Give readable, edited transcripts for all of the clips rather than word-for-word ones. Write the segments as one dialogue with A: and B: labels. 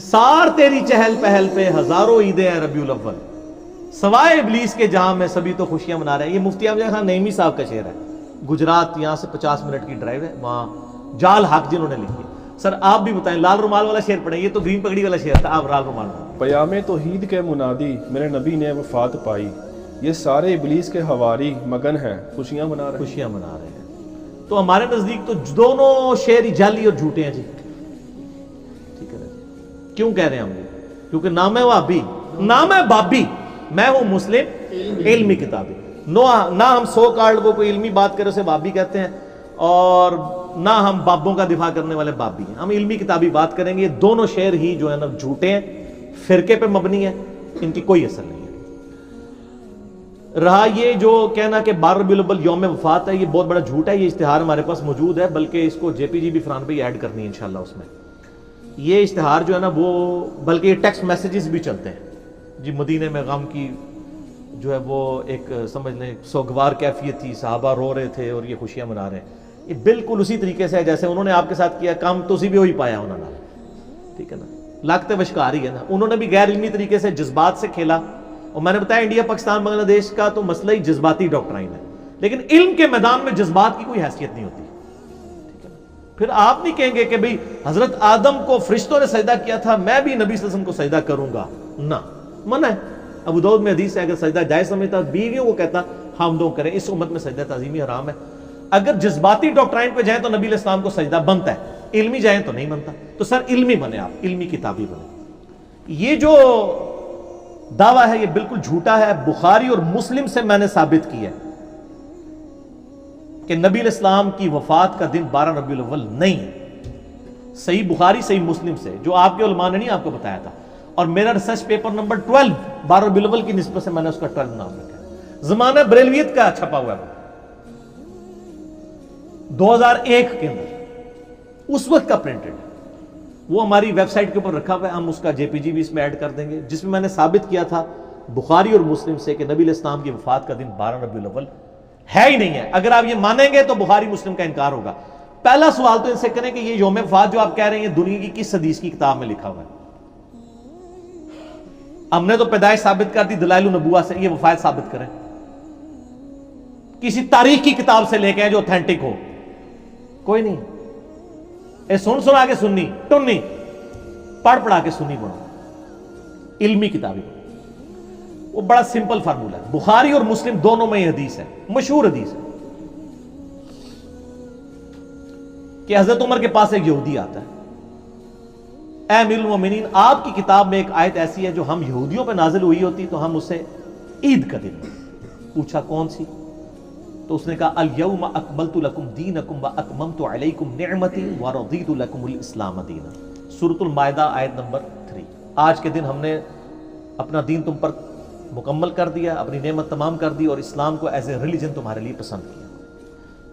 A: سار تیری چہل پہل پہ ہزاروں عیدیں ہیں ربیع الاول، سوائے ابلیس کے جہاں میں سبھی تو خوشیاں منا رہے ہیں۔ یہ مفتی افضل خان نعیمی صاحب کا شعر ہے، گجرات، یہاں سے 50 منٹ کی ڈرائیو ہے، وہاں جال حق جنہوں نے لکھی ہے۔ سر آپ بھی بتائیں، لال رومال والا شعر پڑھیں، یہ تو گرین پگڑی والا شعر تھا، آپ لال رومال پڑھیں۔
B: پیام توحید کے منادی میرے نبی نے وفات پائی، یہ سارے ابلیس کے حواری مگن ہیں خوشیاں منا رہے ہیں۔
A: خوشیاں منا رہے ہیں۔ تو ہمارے نزدیک تو دونوں شعر ہی جعلی اور جھوٹے ہیں جی، ٹھیک ہے جی۔ کیوں کہہ رہے ہیں ہم یہ؟ کیونکہ نام ہے وہابی، نام ہے بابی، میں ہوں مسلم علمی کتابی۔ نہ ہم سو کارڈ کو کوئی علمی بات کرے اسے بابی کہتے ہیں، اور نہ ہم بابوں کا دفاع کرنے والے بابی ہیں، ہم علمی کتابی بات کریں گے۔ یہ دونوں شعر ہی جو ہے نا جھوٹے ہیں، فرقے پہ مبنی ہے، ان کی کوئی اثر نہیں ہے۔ رہا یہ جو کہنا کہ 12 ربیع الاول یوم وفات ہے، یہ بہت بڑا جھوٹ ہے۔ یہ اشتہار ہمارے پاس موجود ہے، بلکہ اس کو جے پی جی بھی فرحان بھائی ایڈ کرنی ہے انشاءاللہ اس میں۔ یہ اشتہار جو ہے نا وہ، بلکہ یہ ٹیکسٹ میسیجز بھی چلتے ہیں جی، مدینے میں غم کی جو ہے وہ ایک سمجھ لیں سوگوار کیفیت تھی، صحابہ رو رہے تھے اور یہ خوشیاں منا رہے ہیں۔ یہ بالکل اسی طریقے سے ہے جیسے انہوں نے آپ کے ساتھ کیا کام، تو اسی بھی وہی پایا انہوں نے، ٹھیک ہے نا، لاگتے وشکار ہی ہے نا۔ انہوں نے بھی غیر علمی طریقے سے جذبات سے کھیلا، اور میں نے بتایا انڈیا پاکستان بنگلہ دیش کا تو مسئلہ ہی جذباتی ڈاکٹرائن ہے، لیکن علم کے میدان میں جذبات کی کوئی حیثیت نہیں ہوتی، ٹھیک ہے نا۔ پھر آپ نہیں کہیں گے کہ بھئی حضرت آدم کو فرشتوں نے سجدہ کیا تھا، میں بھی نبی صلی اللہ علیہ وسلم کو سجدہ کروں گا، نہ، منع ہے۔ ابو داؤد میں حدیث ہے، اگر سجدہ جائز سمجھتا بیویوں کو کہتا حامدوں کریں، اس امت میں سجدہ تعظیمی حرام ہے۔ اگر جذباتی ڈاکٹرائن پہ جائیں تو نبی علیہ السلام کو سجدہ بنتا ہے، علمی جائیں تو نہیں بنتا۔ تو سر علمی بنے، آپ علمی کتابی بنے۔ یہ جو دعویٰ ہے یہ بالکل جھوٹا ہے۔ بخاری اور مسلم سے میں نے ثابت کیا ہے کہ نبی علیہ السلام کی وفات کا دن 12 ربیع الاول نہیں ہے، صحیح بخاری صحیح مسلم سے، جو آپ کے علماء نے نہیں آپ کو بتایا تھا۔ اور میرا ریسرچ پیپر نمبر 12 12 ربیع الاول کی نسبت سے میں نے اس کا 12 نام رکھا ہے، زمانہ بریلویت کا چھپا ہوا ہے، 2001 کے اندر، اس وقت کا پرنٹڈ ہے، وہ ہماری ویب سائٹ کے اوپر رکھا ہوا ہے، ہم اس کا جے پی جی بھی اس میں ایڈ کر دیں گے، جس میں میں نے ثابت کیا تھا بخاری اور مسلم سے کہ نبی علیہ السلام کی وفات کا دن 12 ربیع الاول ہے ہی نہیں ہے۔ اگر آپ یہ مانیں گے تو بخاری مسلم کا انکار ہوگا۔ پہلا سوال تو ان سے کریں کہ یہ یوم وفات جو آپ کہہ رہے ہیں دنیا کی کس حدیث کی کتاب میں لکھا ہوا ہے؟ ہم نے تو پیدائش ثابت کر دی دلائل النبوہ سے، یہ وفات ثابت کریں کسی تاریخ کی کتاب سے لے کے جو اوتھینٹک ہو، کوئی نہیں۔ اے سن سنا کے سنی ٹنی، پڑھ پڑھا کے سنی بڑھو، علمی کتابی بڑھو۔ وہ بڑا سمپل فارمولہ ہے، بخاری اور مسلم دونوں میں یہ حدیث ہے، مشہور حدیث ہے کہ حضرت عمر کے پاس ایک یہودی آتا ہے، اے امیر المومنین، آپ کی کتاب میں ایک آیت ایسی ہے جو ہم یہودیوں پہ نازل ہوئی ہوتی تو ہم اسے عید کا دن، پوچھا کون سی؟ تو اس نے کہا الیوم اکملت لکم دینکم واتممت علیکم نعمتی ورضیت لکم الاسلام دینا، سورۃ المائدہ آیت نمبر 3۔ آج کے دن ہم نے اپنا دین تم پر مکمل کر دیا، اپنی نعمت تمام کر دی، اور اسلام کو ایز اے ریلیجن تمہارے لیے پسند کیا۔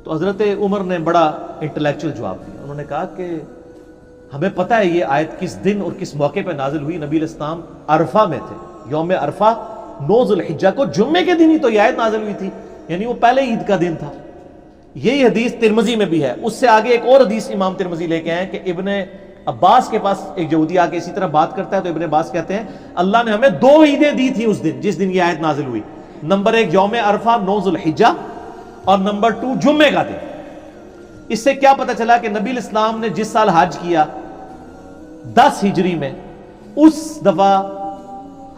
A: تو حضرت عمر نے بڑا انٹلیکچوئل جواب دیا، انہوں نے کہا کہ ہمیں پتہ ہے یہ آیت کس دن اور کس موقع پہ نازل ہوئی، نبی علیہ السلام عرفہ میں تھے، یوم عرفہ 9 ذو الحجہ کو جمعے کے دن ہی تو یہ آیت نازل ہوئی تھی، یعنی وہ پہلے عید کا دن تھا۔ یہی حدیث ترمذی میں بھی ہے، اس سے آگے ایک اور حدیث امام ترمذی لے کے آئے کہ ابن عباس کے پاس ایک یہودی آ کے اسی طرح بات کرتا ہے، تو ابن عباس کہتے ہیں اللہ نے ہمیں 2 عیدیں دی تھی اس دن جس دن یہ آیت نازل ہوئی، نمبر 1 یوم عرفہ 9 ذو الحجہ، اور نمبر 2 جمعے کا دن۔ اس سے کیا پتہ چلا کہ نبی علیہ السلام نے جس سال حج کیا 10 ہجری میں، اس دفعہ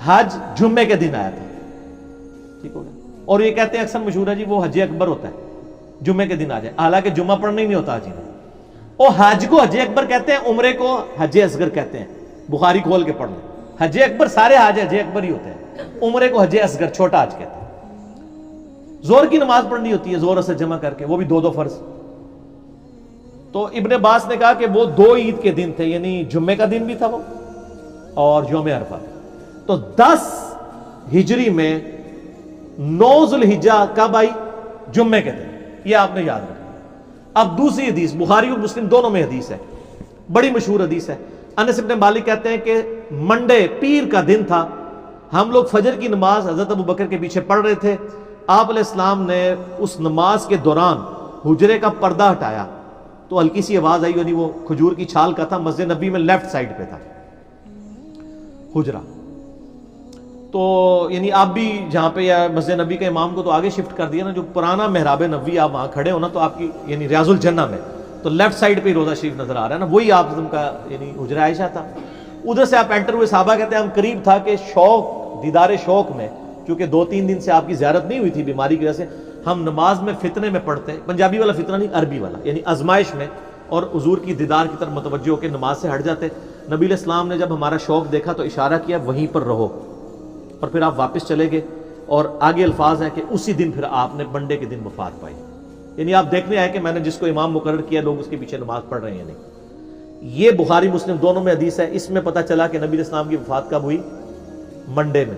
A: حج جمعے کے دن آیا تھا، ٹھیک ہو گیا۔ اور یہ کہتے ہیں اکثر مشہور ہے جی وہ حج اکبر ہوتا ہے، جمعے کے دن آ جائے، حالانکہ جمعہ پڑھنا ہی نہیں ہوتا حج میں۔ اور حج کو حج اکبر کہتے ہیں، عمرے کو حج اصغر کہتے ہیں، بخاری کھول کے پڑھ لیں، حج اکبر سارے حج اکبر ہی ہوتے ہیں، عمرے کو حج اصغر چھوٹا حج کہتے ہیں۔ زور کی نماز پڑھنی ہوتی ہے زور سے جمع کر کے، وہ بھی 2 فرض۔ تو ابن عباس نے کہا کہ وہ 2 عید کے دن تھے، یعنی جمعے کا دن بھی تھا وہ اور یوم عرفہ۔ تو 10 ہجری میں 9 ذو الحجہ کب آئی؟ جمعے کے دن، یہ آپ نے یاد رکھنا۔ اب دوسری حدیث، بخاری اور مسلم دونوں میں حدیث ہے، بڑی مشہور حدیث ہے۔ انس بن مالک کہتے ہیں کہ منڈے پیر کا دن تھا، ہم لوگ فجر کی نماز حضرت ابو بکر کے پیچھے پڑھ رہے تھے، آپ علیہ السلام نے اس نماز کے دوران حجرے کا پردہ ہٹایا تو ہلکی سی آواز آئی، یعنی وہ کھجور کی چھال کا تھا، مسجد نبی میں لیفٹ سائڈ پہ تھا، حجرہ. تو یعنی آپ بھی جہاں پہ یا مسجد نبی کا امام کو تو آگے شفٹ کر دیا نا, جو پرانا محراب نبوی آپ وہاں کھڑے ہو نا, تو آپ کی یعنی ریاض الجنہ میں تو لیفٹ سائڈ پہ ہی روضہ شریف نظر آ رہا ہے نا, وہی آپ کا یعنی حجرہ عائشہ تھا. ادھر سے آپ انٹر ہوئے, صحابہ کہتے ہیں ہم قریب تھا کہ شوق, دیدار شوق میں, کیونکہ 2-3 دن سے آپ کی زیارت نہیں ہوئی تھی بیماری کی وجہ سے, ہم نماز میں فتنے میں پڑھتے, پنجابی والا فتنہ نہیں عربی والا, یعنی آزمائش میں, اور حضور کی دیدار کی طرف متوجہ ہو کے نماز سے ہٹ جاتے. نبی علیہ السلام نے جب ہمارا شوق دیکھا تو اشارہ کیا وہیں پر رہو, اور پھر آپ واپس چلے گئے. اور آگے الفاظ ہیں کہ اسی دن پھر آپ نے منڈے کے دن وفات پائی. یعنی آپ دیکھنے آئے کہ میں نے جس کو امام مقرر کیا لوگ اس کے پیچھے نماز پڑھ رہے ہیں نہیں. یہ بخاری مسلم دونوں میں حدیث ہے. اس میں پتہ چلا کہ نبی علیہ السلام کی وفات کب ہوئی؟ منڈے میں.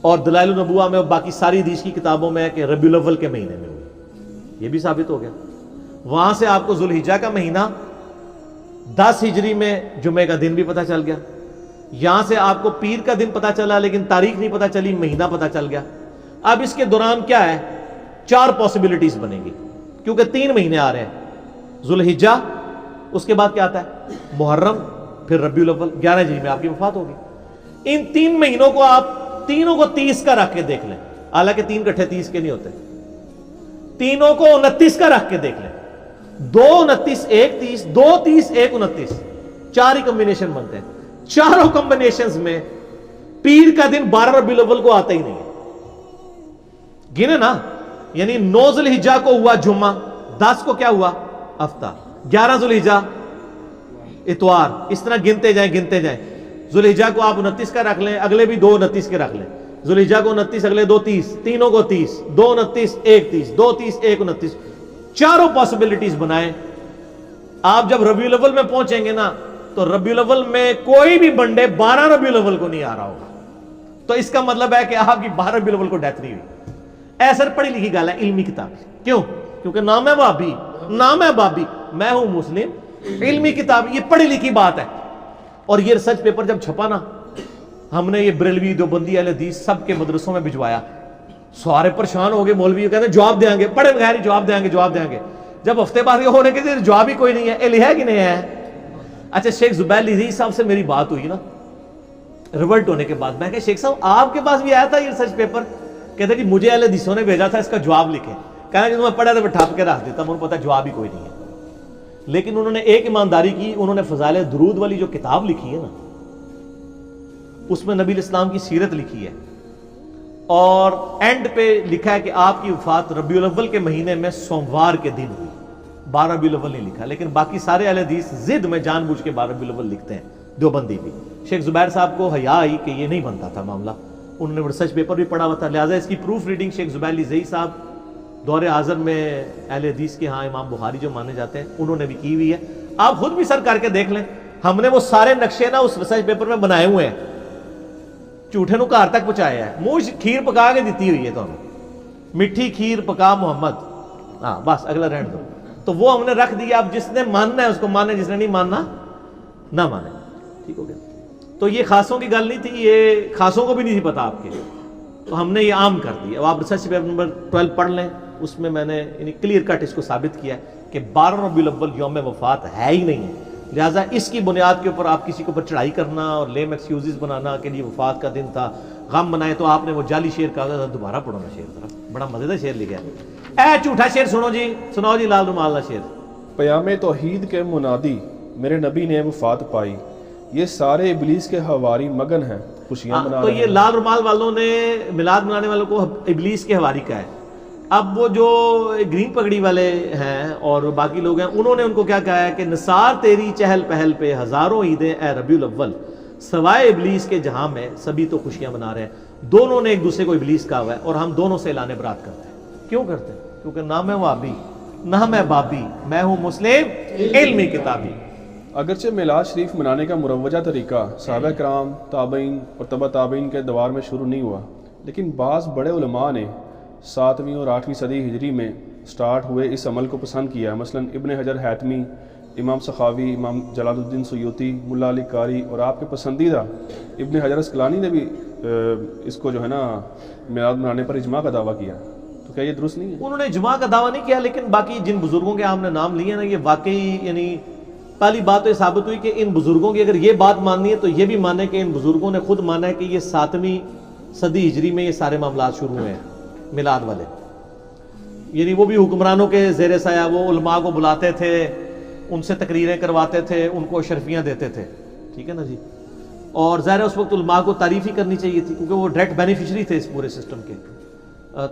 A: اور دلائل النبوہ میں اور باقی ساری حدیث کی کتابوں میں ہے کہ ربیع الاول کے مہینے میں ہوئی. یہ بھی ثابت ہو گیا. وہاں سے آپ کو ذوالحجہ کا مہینہ 10 ہجری میں جمعے کا دن بھی پتہ چل گیا. یہاں سے آپ کو پیر کا دن پتہ چلا لیکن تاریخ نہیں پتہ چلی, مہینہ پتہ چل گیا. اب اس کے دوران کیا ہے, 4 پاسبلٹیز بنیں گی, کیونکہ 3 مہینے آ رہے ہیں. ذوالحجہ, اس کے بعد کیا آتا ہے محرم, پھر ربیع الاول, 11 ہجری میں آپ کی وفات ہوگی. ان 3 مہینوں کو آپ تینوں کو 30 کا رکھ کے دیکھ لیں, حالانکہ 3 کٹھے 30 کے نہیں ہوتے, تینوں کو 29 کا رکھ کے دیکھ لیں. 2 29 1 30, 2 30 1 29, 4 ہی کمبینیشن بنتے ہیں. چاروں کمبینیشنز میں پیر کا دن 12 ربیع الاول کو آتا ہی نہیں ہے. گنے نا, یعنی 9 ذوالحجہ کو ہوا جمعہ, 10 کو کیا ہوا ہفتہ, 11 ذوالحجہ اتوار, اس طرح گنتے جائیں. ذوالحجہ کو آپ 29 کا رکھ لیں, اگلے بھی 2 29 کے رکھ لیں. ذوالحجہ کو 29, اگلے 2 30, تینوں کو 30, 2 29 1 30, 2 30 1 29, چاروں پاسبلٹیز بنائیں. آپ جب ربیع الاول میں پہنچیں گے نا, تو ربیع الاول میں کوئی بھی بنڈے 12 ربیع الاول کو نہیں آ رہا ہوگا. تو اس کا مطلب ہے کہ آپ کی 12 ربیع الاول کو ڈیتھ نہیں ہوئی. ایسا پڑھی لکھی گل ہے, علمی کتاب. کیوں؟ کیونکہ نام ہے بابی, نام ہے بابی, میں ہوں مسلم, علمی کتاب, یہ پڑھی لکھی بات ہے. اور یہ ریسرچ پیپر جب چھپا نا, ہم نے یہ بریلوی دیوبندی اہل حدیث سب کے مدرسوں میں بھجوایا. سارے پریشان ہو گئے, مولوی کہتے ہیں جواب دیں گے, پڑھے بغیر ہی جواب دیں گے. جب ہفتے بعد یہ ہونے کے جواب ہی کوئی نہیں ہے, یہ ہے کہ نہیں ہے. اچھا, شیخ زبیر لذیذ صاحب سے میری بات ہوئی نا ریورٹ ہونے کے بعد, میں کہ شیخ صاحب آپ کے پاس بھی آیا تھا یہ ریسرچ پیپر؟ کہتے کہ مجھے اہل حدیثوں نے بھیجا تھا, اس کا جواب لکھیں. کہنا کہ میں پڑھا تھا میں ٹھاپ کے رکھ دیتا, مجھے پتا جواب ہی کوئی نہیں ہے. لیکن انہوں نے ایک ایمانداری کی, انہوں نے فضائل درود والی جو کتاب لکھی ہے نا, اس میں نبی علیہ السلام کی سیرت لکھی ہے, اور اینڈ پہ لکھا ہے کہ آپ کی وفات ربیع الاول کے مہینے میں سوموار کے دن ہوئی. 12 ربیع الاول نہیں لکھا, لیکن باقی سارے اہل حدیث ضد میں جان بوجھ کے 12 ربیع الاول لکھتے ہیں, دیوبندی بھی. شیخ زبیر صاحب کو حیا آئی کہ یہ نہیں بنتا تھا معاملہ, انہوں نے ریسرچ پیپر بھی پڑھا ہوا تھا, لہٰذا اس کی پروف ریڈنگ شیخ زبیر لذیذ صاحب دور حاضر میں اہل حدیث کے ہاں امام بخاری جو مانے جاتے ہیں, انہوں نے بھی کی ہوئی ہے. آپ خود بھی سر کر کے دیکھ لیں, ہم نے وہ سارے نقشے نا اس ریسرچ پیپر میں بنائے ہوئے ہیں, جھوٹے نو گھر تک پہنچایا ہے. منہ کھیر پکا کے دیتی ہوئی ہے تو میٹھی کھیر پکا محمد, ہاں بس اگلا رہن دو. تو وہ ہم نے رکھ دیا, اب جس نے ماننا ہے اس کو مانے, جس نے نہیں ماننا نہ مانے. ٹھیک ہو گیا. تو یہ خاصوں کی گل نہیں تھی, یہ خاصوں کو بھی نہیں تھی پتا آپ کے, تو ہم نے یہ عام کر دی. اب آپ ریسرچ پیپر نمبر 12 پڑھ لیں, اس میں میں نے یعنی کلیئر کٹ اس کو ثابت کیا ہے کہ 12 ربیع الاول یوم وفات ہے ہی نہیں ہے. لہٰذا اس کی بنیاد کے اوپر آپ کسی کے اوپر چڑھائی کرنا اور لیم ایکسکیوزز بنانا کہ یہ وفات کا دن تھا, غم بنائے, تو آپ نے وہ جعلی شعر کہا تھا. دوبارہ پڑھو نا شعر, ذرا بڑا مزیدار شعر لکھا ہے. اے جھوٹا شعر سنو جی, سناؤ جی لال رومال والا شعر.
B: پیام توحید کے منادی میرے نبی نے وفات پائی, یہ سارے ابلیس کے حواری مگن ہیں خوشیاں منا
A: تو
B: رہے ہیں.
A: یہ لال رومال والوں نے میلاد منانے والوں کو ابلیس کے حواری کا ہے. اب وہ جو گرین پگڑی والے ہیں اور باقی لوگ ہیں, انہوں نے ان کو کیا کہا ہے کہ نثار تیری چہل پہل پہ ہزاروں عیدیں اے ربیع الاول, سوائے ابلیس کے جہاں میں سبھی تو خوشیاں منا رہے ہیں. دونوں نے ایک دوسرے کو ابلیس کہا ہوا ہے, اور ہم دونوں سے اعلان برات کرتے ہیں. کیوں کرتے ہیں؟ کیونکہ نام ہے وابی, نام ہے بابی, میں ہوں مسلم, علمی کتابی.
B: اگرچہ میلاد شریف منانے کا مروجہ طریقہ صحابہ کرام, تابعین اور تبع تابعین کے دوار میں شروع نہیں ہوا, لیکن بعض بڑے علماء نے 7ویں اور 8ویں صدی ہجری میں سٹارٹ ہوئے اس عمل کو پسند کیا. مثلا ابن حجر حیتمی, امام سخاوی, امام جلال الدین سیوطی, ملا علی قاری, اور آپ کے پسندیدہ ابن حجر اسقلانی نے بھی اس کو جو ہے نا میلاد منانے پر اجماع کا دعویٰ کیا. تو کیا یہ درست نہیں ہے؟
A: انہوں نے اجماع کا دعویٰ نہیں کیا, لیکن باقی جن بزرگوں کے ہم نے نام لیے نا, یہ واقعی یعنی پہلی بات تو یہ ثابت ہوئی کہ ان بزرگوں کی اگر یہ بات ماننی ہے تو یہ بھی مانے کہ ان بزرگوں نے خود مانا ہے کہ یہ 7ویں صدی ہجری میں یہ سارے معاملات شروع ہوئے ہیں میلاد والے. یعنی وہ بھی حکمرانوں کے زیر سایہ وہ علماء کو بلاتے تھے, ان سے تقریریں کرواتے تھے, ان کو اشرفیاں دیتے تھے, ٹھیک ہے نا جی. اور ظاہر ہے اس وقت علماء کو تعریف ہی کرنی چاہیے تھی کیونکہ وہ ڈائریکٹ بینیفیشری تھے اس پورے سسٹم کے.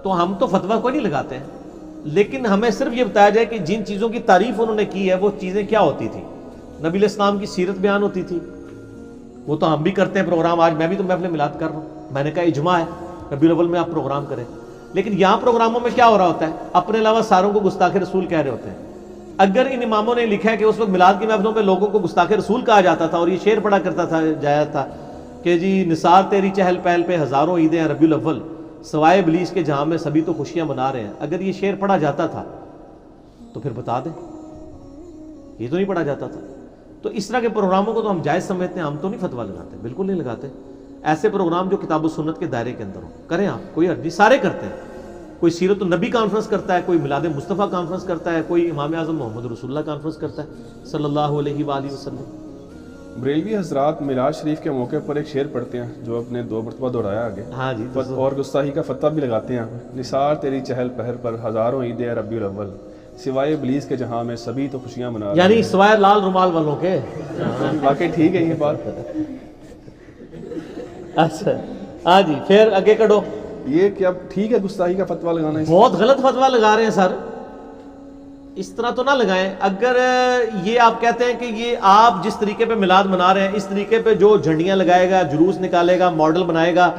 A: تو ہم تو فتویٰ کوئی نہیں لگاتے ہیں, لیکن ہمیں صرف یہ بتایا جائے کہ جن چیزوں کی تعریف انہوں نے کی ہے وہ چیزیں کیا ہوتی تھیں. نبی علیہ السلام کی سیرت بیان ہوتی تھی, وہ تو ہم بھی کرتے ہیں پروگرام. آج میں بھی تو محفل میلاد کر رہا ہوں, میں نے کہا اجماع ہے ربیع الاول میں آپ پروگرام کریں. لیکن یہاں پروگراموں میں کیا ہو رہا ہوتا ہے, اپنے علاوہ ساروں کو گستاخ رسول کہہ رہے ہوتے ہیں. اگر ان اماموں نے لکھا ہے کہ اس وقت میلاد کی محفلوں پہ لوگوں کو گستاخ رسول کہا جاتا تھا اور یہ شعر پڑھا کرتا تھا جایا تھا کہ جی نثار تیری چہل پہل پہ ہزاروں عیدیں ہیں ربیع الاول سوائے ابلیس کے جہاں میں سبھی تو خوشیاں منا رہے ہیں, اگر یہ شعر پڑھا جاتا تھا تو پھر بتا دیں, یہ تو نہیں پڑھا جاتا تھا. تو اس طرح کے پروگراموں کو تو ہم جائز سمجھتے ہیں, ہم تو نہیں فتویٰ لگاتے, بالکل نہیں لگاتے. ایسے پروگرام جو کتاب و سنت کے دائرے کے اندر ہو کریں آپ, کوئی حرج نہیں, سارے کرتے ہیں. کوئی سیرت النبی کانفرنس کرتا ہے, کوئی میلاد مصطفیٰ کانفرنس کرتا ہے, کوئی امام اعظم محمد رسول اللہ کانفرنس کرتا ہے صلی اللہ علیہ وآلہ وسلم.
B: بریلوی حضرات میلاد شریف کے موقع پر ایک شعر پڑھتے ہیں جو اپنے 2 مرتبہ دہرایا آگے.
A: ہاں جی,
B: اور گستاخی کا فتویٰ بھی لگاتے ہیں. نثار تیری چہل پہل پر ہزاروں عیدیں ربیع الاول سوائے ابلیس کے جہاں میں سبھی تو خوشیاں منا رہے ہیں.
A: یعنی سوائے لال رومال والوں کے.
B: واقعی ٹھیک ہے یہ بات.
A: اچھا ہاں جی, پھر آگے کڑو.
B: یہ کیا ٹھیک ہے گستاخی کا فتویٰ لگانا؟
A: بہت غلط فتویٰ لگا رہے ہیں سر, اس طرح تو نہ لگائیں. اگر یہ آپ کہتے ہیں کہ یہ آپ جس طریقے پہ میلاد منا رہے ہیں اس طریقے پہ جو جھنڈیاں لگائے گا, جلوس نکالے گا, ماڈل بنائے گا,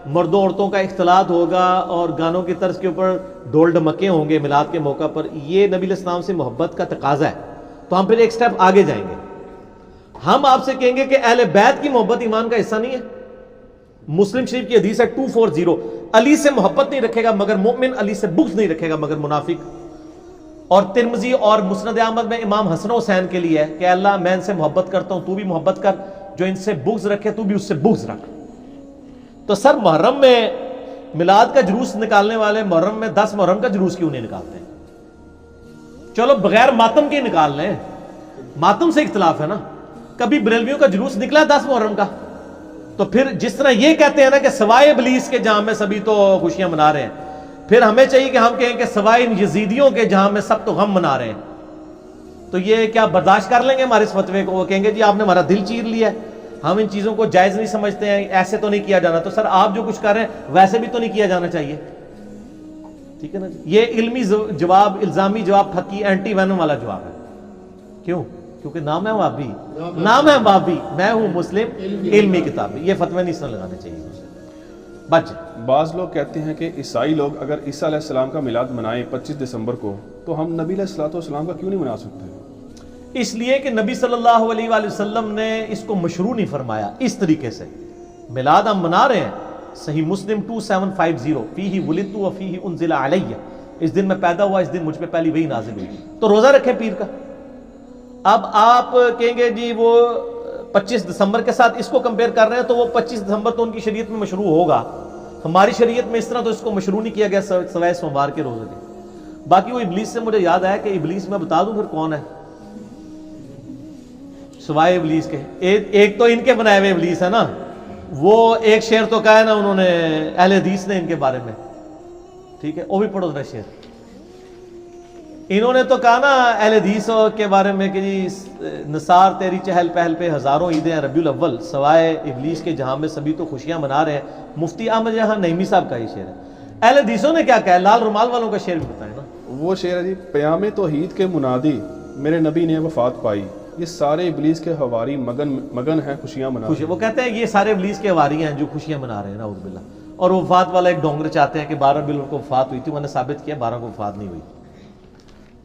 A: مردوں عورتوں کا اختلاط ہوگا اور گانوں کی طرز کے اوپر ڈول ڈمکے ہوں گے میلاد کے موقع پر, یہ نبی علیہ السلام سے محبت کا تقاضا ہے, تو ہم پھر ایک سٹیپ آگے جائیں گے. ہم آپ سے کہیں گے کہ اہل بیت کی محبت ایمان کا حصہ نہیں ہے. مسلم شریف کی حدیث ہے 240, علی سے محبت نہیں رکھے گا مگر مومن, علی سے بغض نہیں رکھے گا مگر منافق. اور ترمذی اور مسند احمد میں امام حسن و حسین کے لیے ہے کہ اللہ میں ان سے محبت کرتا ہوں, تو بھی محبت کر, جو ان سے بغض رکھے تو بھی اس سے بغض رکھ. تو سر محرم میں میلاد کا جلوس نکالنے والے محرم میں 10 محرم کا جلوس کیوں نہیں نکالتے ہیں؟ چلو بغیر ماتم کے نکال لیں, ماتم سے اختلاف ہے نا. کبھی بریلویوں کا جلوس نکلا 10 محرم کا, تو پھر جس طرح یہ کہتے ہیں نا کہ سوائے ابلیس کے جہاں میں سبھی تو خوشیاں منا رہے ہیں, پھر ہمیں چاہیے کہ ہم کہیں کہ سوائے ان یزیدیوں کے جہاں میں سب تو غم منا رہے ہیں. تو یہ کیا برداشت کر لیں گے ہمارے اس فتوے کو؟ وہ کہیں گے جی آپ نے ہمارا دل چیر لیا ہے, ہم ان چیزوں کو جائز نہیں سمجھتے ہیں, ایسے تو نہیں کیا جانا. تو سر آپ جو کچھ کر رہے ہیں ویسے بھی تو نہیں کیا جانا چاہیے, ٹھیک ہے نا جی. یہ علمی جواب, الزامی جواب, پھکی اینٹی وینم والا جواب ہے. کیوں؟ کیونکہ نام ہے وابی, نام ہے وابی, میں ہوں مسلم علمی کتاب. یہ فتوے نہیں اس طرح لگانے چاہیے. بچ
B: بعض لوگ کہتے ہیں کہ عیسائی لوگ اگر عیسیٰ علیہ السلام کا میلاد منائیں 25 دسمبر کو, تو ہم نبی علیہ السلام کا کیوں نہیں منا سکتے؟
A: اس لیے کہ نبی صلی اللہ علیہ وآلہ وسلم نے اس کو مشروع نہیں فرمایا اس طریقے سے. میلاد ہم منا رہے ہیں, صحیح مسلم 2750, فیہ ولدت و فیہ انزل علیہ, اس دن میں پیدا ہوا, اس دن مجھ پہ پہلی وحی نازل ہوئی. تو روزہ رکھیں پیر کا. اب آپ کہیں گے جی وہ 25 دسمبر کے ساتھ اس کو کمپیئر کر رہے ہیں, تو وہ 25 دسمبر تو ان کی شریعت میں مشروع ہوگا, ہماری شریعت میں اس طرح تو اس کو مشروع نہیں کیا گیا سوائے سوموار کے روزے کے. باقی وہ ابلیس سے مجھے یاد آیا کہ ابلیس میں بتا دوں پھر کون ہے سوائے ابلیس کے. ایک تو ان کے بنائے ہوئے ابلیس ہے نا, وہ ایک شعر تو کہا ہے نا انہوں نے اہل حدیث نے ان کے بارے میں, ٹھیک ہے, وہ بھی پڑھو ذرا شعر. انہوں نے تو کہا نا اہل حدیث کے بارے میں کہ جی نثار تیری چہل پہل پہ ہزاروں عیدیں ہیں ربیع الاول سوائے ابلیس کے جہاں میں سبھی تو خوشیاں منا رہے ہیں. مفتی احمد جہاں نعیمی صاحب کا یہ شعر ہے. اہل حدیثوں نے کیا کہا ہے؟ لال رومال والوں کا شعر بھی بتائیں نا.
B: وہ شعر ہے جی, پیام توحید کے منادی میرے نبی نے وفات پائی, یہ سارے ابلیس کے حواری مگن ہیں خوشیاں منا.
A: وہ کہتے ہیں یہ سارے ابلیس کے حواری ہیں جو خوشیاں منا رہے ہیں, نعوذ باللہ. اور وفات والا ایک ڈونگر چاہتے ہیں کہ 12 ربیع کو وفات ہوئی تھی, میں نے ثابت کیا 12 کو وفات نہیں ہوئی.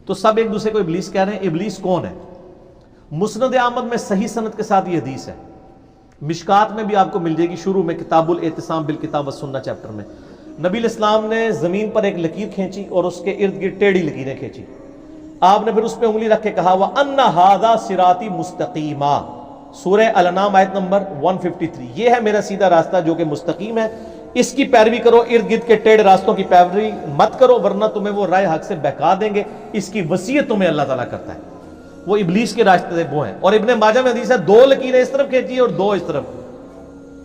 A: تو سب ایک دوسرے کو ابلیس کہہ رہے ہیں. ابلیس کون ہے؟ مسند احمد میں صحیح سند کے ساتھ یہ حدیث ہے, مشکات میں بھی آپ کو مل جائے گی, شروع میں کتاب الاعتصام بالکتاب والسنہ چیپٹر میں. نبی علیہ السلام نے زمین پر ایک لکیر کھینچی اور اس کے ارد گرد ٹیڑھی لکیریں کھینچی. آپ نے پھر اس پہ انگلی رکھ کے کہا وَأَنَّ هَذَا صِرَاطِي مُسْتَقِيمًا, سورہ الانعام آیت نمبر 153. یہ ہے میرا سیدھا راستہ جو کہ مستقیم ہے, اس کی پیروی کرو, ارد گرد کے ٹیڑھ راستوں کی پیروی مت کرو ورنہ تمہیں وہ رائے حق سے بہکا دیں گے. اس کی وصیت تمہیں اللہ تعالیٰ کرتا ہے. وہ ابلیس کے راستے وہ ہیں. اور ابن ماجہ میں حدیث ہے 2 لکیریں اس طرف کھینچی اور 2 اس طرف,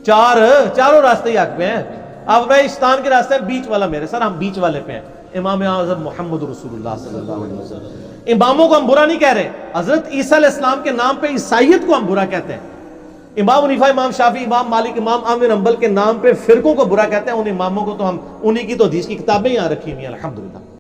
A: چاروں راستے ہی حق پہ ہیں. اب میں شیطان کے راستے بیچ والا میرے سر, ہم بیچ والے پہ ہیں. امام اعظم محمد رسول اللہ صلی اللہ علیہ وسلم. اماموں کو ہم برا نہیں کہہ رہے, حضرت عیسیٰ علیہ السلام کے نام پہ عیسائیت کو ہم برا کہتے ہیں. امام حنیفہ, امام شافعی, امام مالک, امام احمد بن حنبل کے نام پہ فرقوں کو برا کہتے ہیں. ان اماموں کو تو ہم انہی کی تو حدیث کی کتابیں یہاں رکھی ہوئی ہیں الحمدللہ.